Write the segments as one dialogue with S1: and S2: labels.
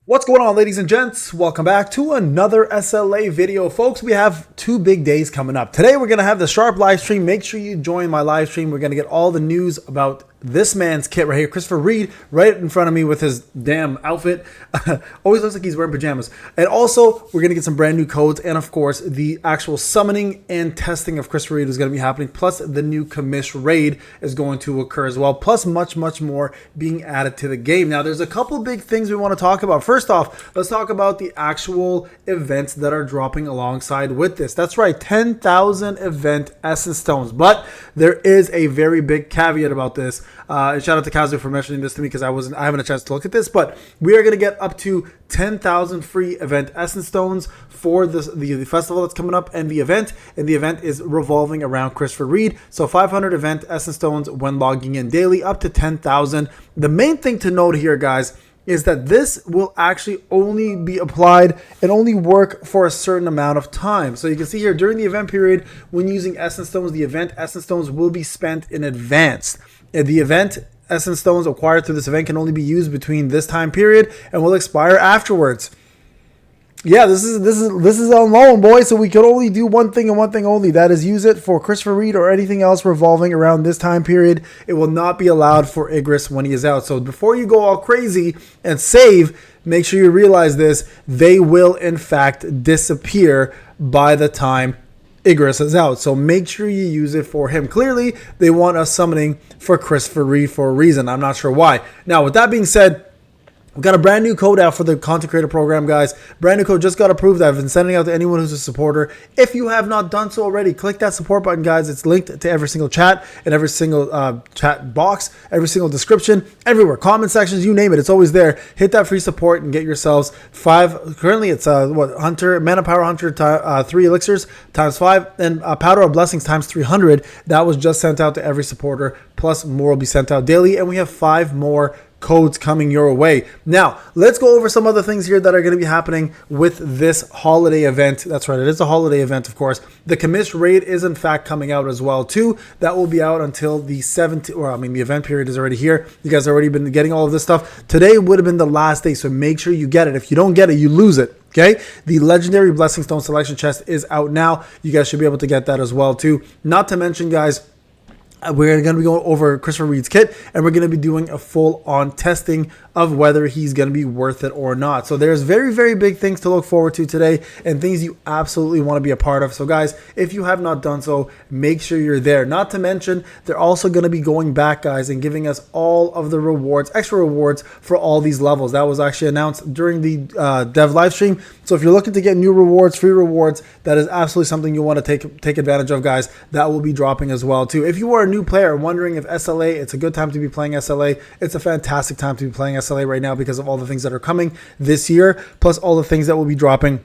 S1: What's going on, ladies and gents? Welcome back to another SLA video. Folks, we have two big days coming up. Today, we're going to have the Sharp live stream. Make sure you join my live stream. We're going to get all the news about this man's kit right here. Christopher Reed right in front of me with his damn outfit. Always looks like he's wearing pajamas. And also, we're going to get some brand new codes. And of course, the actual summoning and testing of Christopher Reed is going to be happening. Plus, the new commish raid is going to occur as well. Plus, much more being added to the game. Now, there's a couple big things we want to talk about. First off, let's talk about the actual events that are dropping alongside with this. That's right, 10,000 event essence stones. But there is a very big caveat about this. And shout out to Kazu for mentioning this to me because I haven't had a chance to look at this. But we are going to get up to 10,000 free event essence stones for the festival that's coming up and the event. And the event is revolving around Christopher Reed. So 500 event essence stones when logging in daily, up to 10,000. The main thing to note here, guys, is that this will actually only be applied and only work for a certain amount of time. So you can see here during the event period, when using essence stones, the event essence stones will be spent in advance. And the event essence stones acquired through this event can only be used between this time period and will expire afterwards. Yeah, this is unknown, boys. So we could only do one thing and one thing only. That is use it for Christopher Reed or anything else revolving around this time period. It will not be allowed for Igris when he is out. So before you go all crazy and save, make sure you realize this. They will, in fact, disappear by the time Igris is out. So make sure you use it for him. Clearly, they want us summoning for Christopher Reed for a reason. I'm not sure why. Now, with that being said, we've got a brand new code out for the content creator program, guys. Brand new code just got approved. I've been sending out to anyone who's a supporter. If you have not done so already, click that support button, guys. It's linked to every single chat and every single chat box, every single description, everywhere. Comment sections, you name it. It's always there. Hit that free support and get yourselves 5. Currently, it's Hunter, Mana Power Hunter, 3 elixirs times 5, and Powder of Blessings times 300. That was just sent out to every supporter. Plus, more will be sent out daily, and we have 5 more codes coming your way. Now, let's go over some other things here that are going to be happening with this holiday event. That's right, it is a holiday event, of course. The commish raid is in fact coming out as well too. That will be out until the 17th, or I mean the event period is already here. You guys have already been getting all of this stuff. Today would have been the last day, so make sure you get it. If you don't get it, you lose it. Okay, the legendary Blessing Stone selection chest is out now. You guys should be able to get that as well too. Not to mention, guys, we're going to be going over Christopher Reed's kit, and we're going to be doing a full-on testing of whether he's going to be worth it or not. So there's very big things to look forward to today and things you absolutely want to be a part of. So guys, if you have not done so, make sure you're there. Not to mention, they're also going to be going back, guys, and giving us all of the rewards, extra rewards for all these levels. That was actually announced during the dev live stream. So if you're looking to get new rewards, free rewards, that is absolutely something you want to take advantage of, guys. That will be dropping as well too. If you are a new player wondering if SLA, it's a good time to be playing SLA. It's a fantastic time to be playing SLA right now because of all the things that are coming this year, plus all the things that will be dropping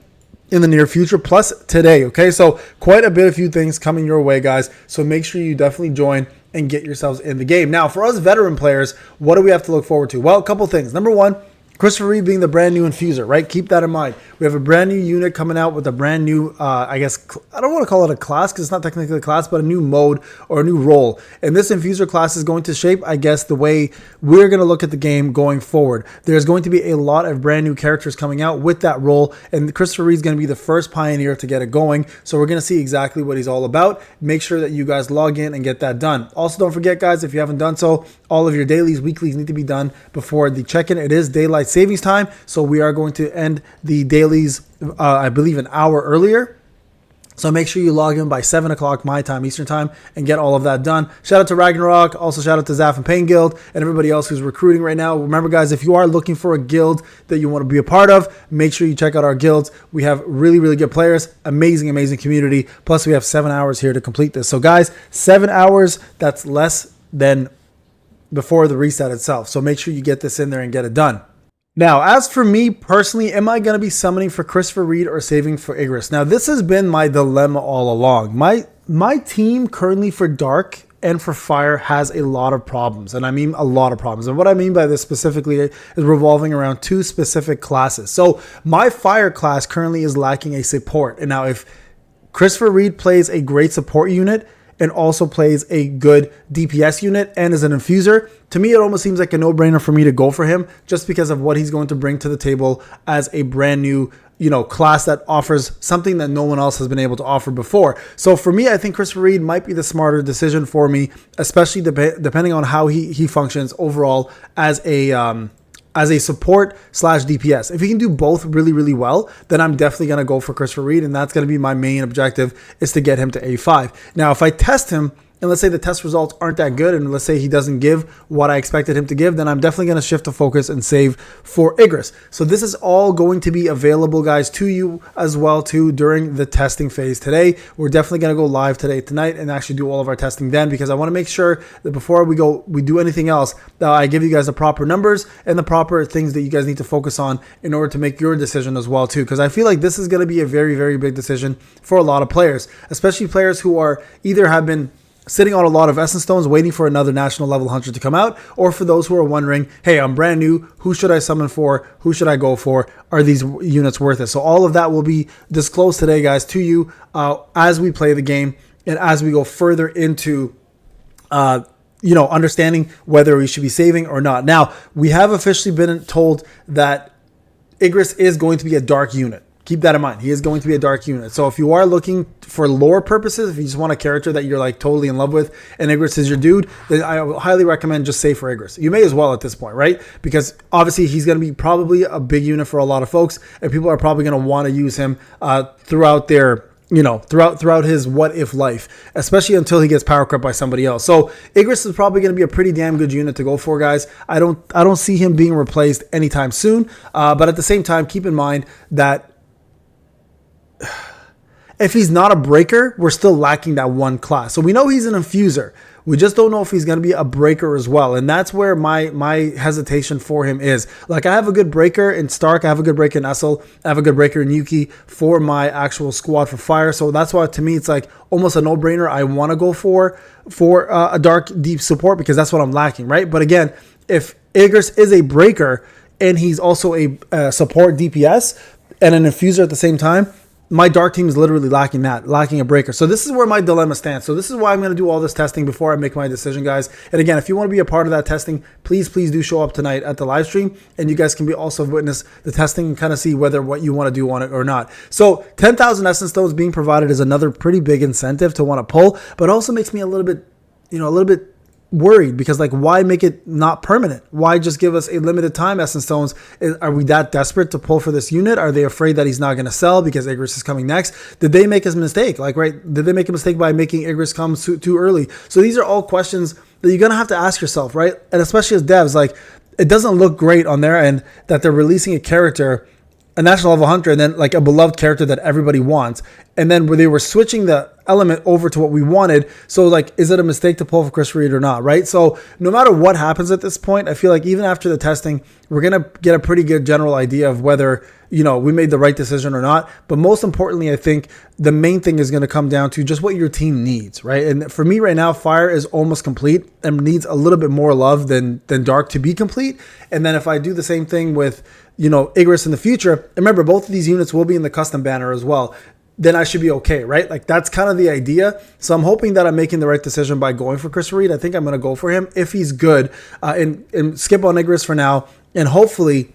S1: in the near future, plus today. Okay, so quite a few things coming your way, guys. So make sure you definitely join and get yourselves in the game. Now, for us veteran players, what do we have to look forward to? Well, a couple things. Number one, Christopher Reed being the brand new infuser, right? Keep that in mind. We have a brand new unit coming out with a brand new, I guess, I don't want to call it a class because it's not technically a class, but a new mode or a new role. And this infuser class is going to shape, I guess, the way we're going to look at the game going forward. There's going to be a lot of brand new characters coming out with that role, and Christopher Reed is going to be the first pioneer to get it going. So we're going to see exactly what he's all about. Make sure that you guys log in and get that done. Also, don't forget, guys, if you haven't done so, all of your dailies, weeklies need to be done before the check-in. It is daylight savings time, so we are going to end the dailies, I believe, an hour earlier. So make sure you log in by 7 o'clock my time, Eastern time, and get all of that done. Shout out to Ragnarok. Also shout out to Zaf and Pain Guild and everybody else who's recruiting right now. Remember, guys, if you are looking for a guild that you want to be a part of, make sure you check out our guilds. We have really good players, amazing community. Plus, we have 7 hours here to complete this. So, guys, 7 hours, that's less than before the reset itself. So make sure you get this in there and get it done. Now, as for me personally, am I going to be summoning for Christopher Reed or saving for Igris? Now, this has been my dilemma all along. My team currently for Dark and for Fire has a lot of problems, and I mean a lot of problems. And what I mean by this specifically is revolving around 2 specific classes. So my Fire class currently is lacking a support. And now if Christopher Reed plays a great support unit, and also plays a good DPS unit and is an infuser, to me it almost seems like a no-brainer for me to go for him just because of what he's going to bring to the table as a brand new class that offers something that no one else has been able to offer before. So for me, I think Christopher Reed might be the smarter decision for me, especially depending on how he functions overall as a support slash DPS. If he can do both really, really well, then I'm definitely going to go for Christopher Reed, and that's going to be my main objective, is to get him to A5. Now, if I test him, and let's say the test results aren't that good, and let's say he doesn't give what I expected him to give, then I'm definitely going to shift the focus and save for Igris. So this is all going to be available, guys, to you as well too during the testing phase today. We're definitely going to go live tonight, and actually do all of our testing then, because I want to make sure that before we do anything else, that I give you guys the proper numbers and the proper things that you guys need to focus on in order to make your decision as well too. Because I feel like this is going to be a very, very big decision for a lot of players, especially players who are either have been sitting on a lot of Essence Stones waiting for another national level hunter to come out, or for those who are wondering, hey, I'm brand new, who should I summon for, who should I go for, are these units worth it? So all of that will be disclosed today, guys, to you as we play the game and as we go further into understanding whether we should be saving or not. Now, we have officially been told that Igris is going to be a dark unit. Keep that in mind. He is going to be a dark unit. So if you are looking for lore purposes, if you just want a character that you're like totally in love with and Igris is your dude, then I highly recommend just save for Igris. You may as well at this point, right? Because obviously he's going to be probably a big unit for a lot of folks, and people are probably going to want to use him throughout their throughout his what if life, especially until he gets power crept by somebody else. So Igris is probably going to be a pretty damn good unit to go for, guys. I don't see him being replaced anytime soon. But at the same time, keep in mind that if he's not a breaker, we're still lacking that one class. So we know he's an infuser. We just don't know if he's going to be a breaker as well. And that's where my hesitation for him is. Like, I have a good breaker in Stark. I have a good breaker in Essel. I have a good breaker in Yuki for my actual squad for fire. So that's why, to me, it's like almost a no-brainer. I want to go for a dark, deep support because that's what I'm lacking, right? But again, if Igris is a breaker and he's also a support DPS and an infuser at the same time, my dark team is literally lacking a breaker. So this is where my dilemma stands. So this is why I'm going to do all this testing before I make my decision, guys. And again, if you want to be a part of that testing, please do show up tonight at the live stream, and you guys can also witness the testing and kind of see whether what you want to do on it or not. So 10,000 Essence Stones being provided is another pretty big incentive to want to pull, but also makes me a little bit worried, because like, why make it not permanent? Why just give us a limited time Essence Stones? Are we that desperate to pull for this unit? Are they afraid that he's not going to sell because Igris is coming next? Did they make a mistake? Did they make a mistake by making Igris come too early? So these are all questions that you're going to have to ask yourself, right? And especially as devs, like, it doesn't look great on their end that they're releasing a character, a national level hunter, and then like a beloved character that everybody wants, and then where they were switching the element over to what we wanted. So like, is it a mistake to pull for Chris Reed or not, right? So no matter what happens at this point, I feel like even after the testing, we're going to get a pretty good general idea of whether, we made the right decision or not. But most importantly, I think the main thing is going to come down to just what your team needs, right? And for me right now, Fire is almost complete and needs a little bit more love than Dark to be complete. And then if I do the same thing with, Igris in the future, remember, both of these units will be in the custom banner as well, then I should be okay, right? Like, that's kind of the idea. So I'm hoping that I'm making the right decision by going for Chris Reed. I think I'm going to go for him if he's good, and skip on Igris for now. And hopefully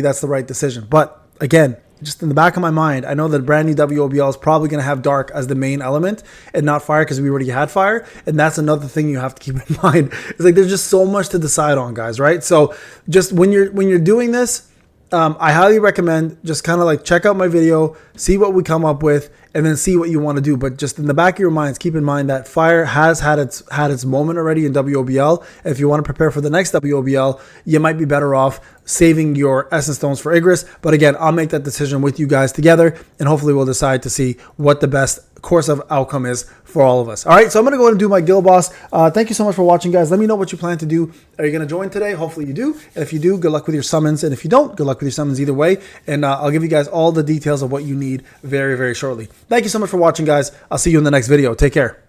S1: that's the right decision. But again, just in the back of my mind, I know that brand new WOBL is probably going to have Dark as the main element and not Fire, because we already had Fire. And that's another thing you have to keep in mind. It's like, there's just so much to decide on, guys, right? So just when you're doing this, I highly recommend just kind of like check out my video, see what we come up with, and then see what you want to do. But just in the back of your minds, keep in mind that Fire has had its moment already in WOBL. If you want to prepare for the next WOBL, you might be better off saving your Essence Stones for Igris. But again, I'll make that decision with you guys together, and hopefully we'll decide to see what the best course of outcome is for all of us. All right, so I'm going to go ahead and do my guild boss. Thank you so much for watching, guys. Let me know what you plan to do. Are you going to join today? Hopefully you do. And if you do, good luck with your summons. And if you don't, good luck with your summons either way. And I'll give you guys all the details of what you need very, very shortly. Thank you so much for watching, guys. I'll see you in the next video. Take care.